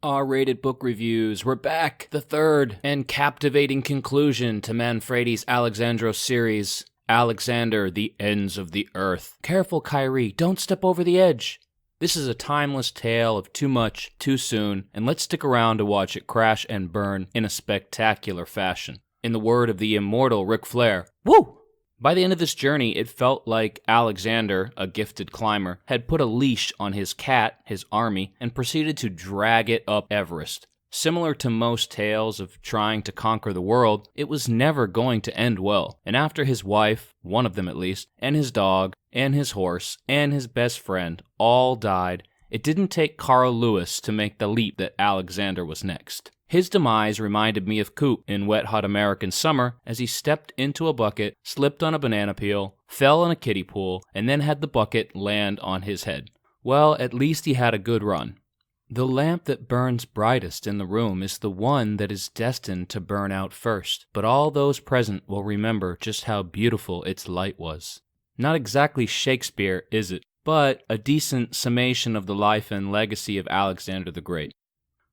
R-rated book reviews. We're back. The third and captivating conclusion to Manfredi's Alexandros series, Alexander, the Ends of the Earth. Careful, Kyrie. Don't step over the edge. This is a timeless tale of too much, too soon, and let's stick around to watch it crash and burn in a spectacular fashion. In the word of the immortal Ric Flair, woo! By the end of this journey, it felt like Alexander, a gifted climber, had put a leash on his cat, his army, and proceeded to drag it up Everest. Similar to most tales of trying to conquer the world, it was never going to end well. And after his wife, one of them at least, and his dog, and his horse, and his best friend all died, it didn't take Carl Lewis to make the leap that Alexander was next. His demise reminded me of Coop in Wet Hot American Summer as he stepped into a bucket, slipped on a banana peel, fell in a kiddie pool, and then had the bucket land on his head. Well, at least he had a good run. The lamp that burns brightest in the room is the one that is destined to burn out first, but all those present will remember just how beautiful its light was. Not exactly Shakespeare, is it? But a decent summation of the life and legacy of Alexander the Great.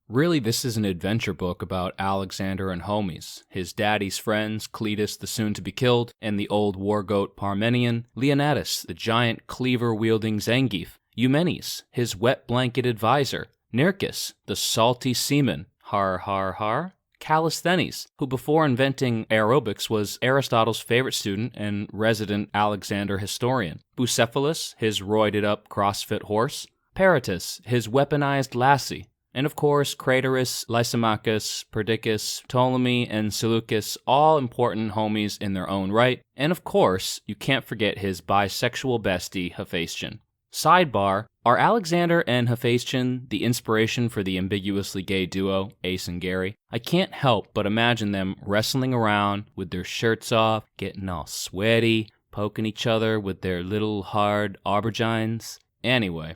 Really, this is an adventure book about Alexander and homies, his daddy's friends, Cletus the soon-to-be-killed, and the old war-goat Parmenion, Leonidas, the giant cleaver-wielding Zangief, Eumenes, his wet-blanket advisor, Nearchus, the salty seaman, har har har, Callisthenes, who before inventing aerobics was Aristotle's favorite student and resident Alexander historian, Bucephalus, his roided-up CrossFit horse, Paratus, his weaponized lassie, and of course, Craterus, Lysimachus, Perdiccas, Ptolemy, and Seleucus, all important homies in their own right. And of course, you can't forget his bisexual bestie, Hephaestion. Sidebar, are Alexander and Hephaestion the inspiration for the ambiguously gay duo, Ace and Gary? I can't help but imagine them wrestling around with their shirts off, getting all sweaty, poking each other with their little hard aubergines. Anyway.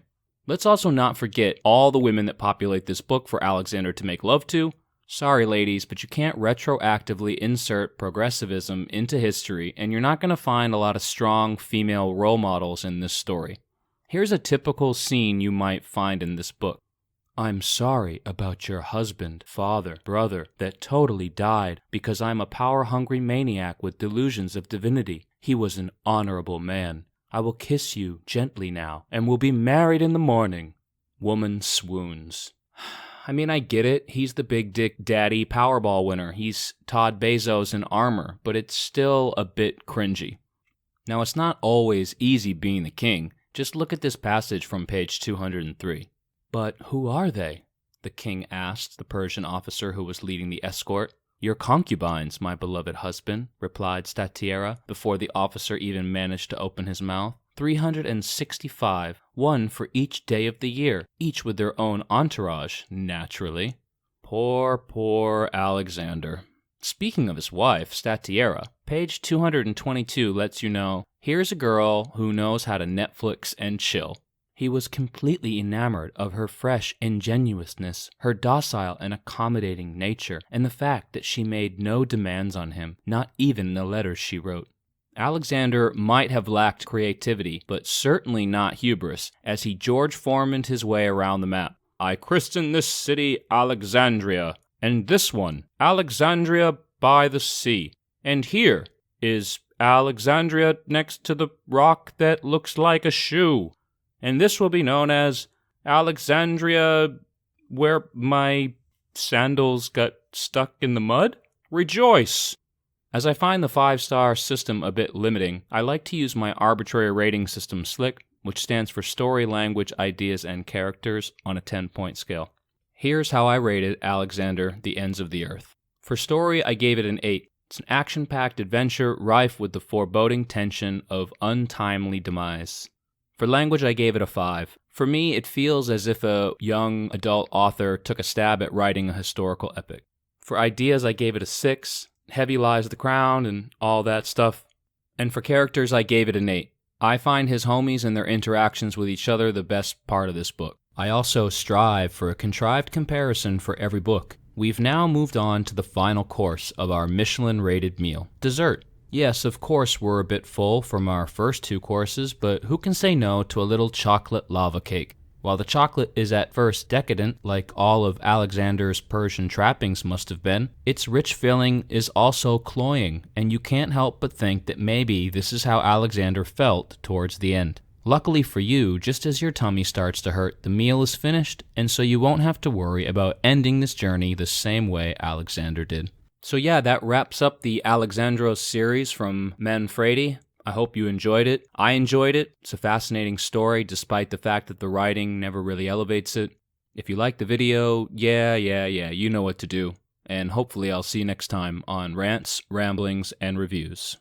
Let's also not forget all the women that populate this book for Alexander to make love to. Sorry, ladies, but you can't retroactively insert progressivism into history, and you're not going to find a lot of strong female role models in this story. Here's a typical scene you might find in this book. I'm sorry about your husband, father, brother that totally died because I'm a power-hungry maniac with delusions of divinity. He was an honorable man. I will kiss you gently now, and we'll be married in the morning. Woman swoons. I mean, I get it. He's the big dick daddy Powerball winner. He's Todd Bezos in armor, but it's still a bit cringy. Now, it's not always easy being the king. Just look at this passage from page 203. But who are they? The king asked the Persian officer who was leading the escort. Your concubines, my beloved husband, replied Statiera, before the officer even managed to open his mouth. 365, one for each day of the year, each with their own entourage, naturally. Poor Alexander. Speaking of his wife, Statiera, page 222 lets you know, here's a girl who knows how to Netflix and chill. He was completely enamored of her fresh ingenuousness, her docile and accommodating nature, and the fact that she made no demands on him, not even the letters she wrote. Alexander might have lacked creativity, but certainly not hubris, as he George Foremaned his way around the map. I christen this city Alexandria, and this one, Alexandria by the sea. And here is Alexandria next to the rock that looks like a shoe. And this will be known as Alexandria, where my sandals got stuck in the mud? Rejoice! As I find the 5-star system a bit limiting, I like to use my arbitrary rating system SLICK, which stands for Story, Language, Ideas, and Characters on a 10-point scale. Here's how I rated Alexander, the Ends of the Earth. For story, I gave it an 8. It's an action-packed adventure rife with the foreboding tension of untimely demise. For language, I gave it a 5. For me, it feels as if a young adult author took a stab at writing a historical epic. For ideas, I gave it a 6. Heavy lies the crown and all that stuff. And for characters, I gave it an 8. I find his homies and their interactions with each other the best part of this book. I also strive for a contrived comparison for every book. We've now moved on to the final course of our Michelin-rated meal, dessert. Yes, of course we're a bit full from our first 2 courses, but who can say no to a little chocolate lava cake? While the chocolate is at first decadent, like all of Alexander's Persian trappings must have been, its rich filling is also cloying, and you can't help but think that maybe this is how Alexander felt towards the end. Luckily for you, just as your tummy starts to hurt, the meal is finished, and so you won't have to worry about ending this journey the same way Alexander did. So yeah, that wraps up the Alexandros series from Manfredi. I hope you enjoyed it. I enjoyed it. It's a fascinating story, despite the fact that the writing never really elevates it. If you like the video, yeah, you know what to do. And hopefully I'll see you next time on Rants, Ramblings, and Reviews.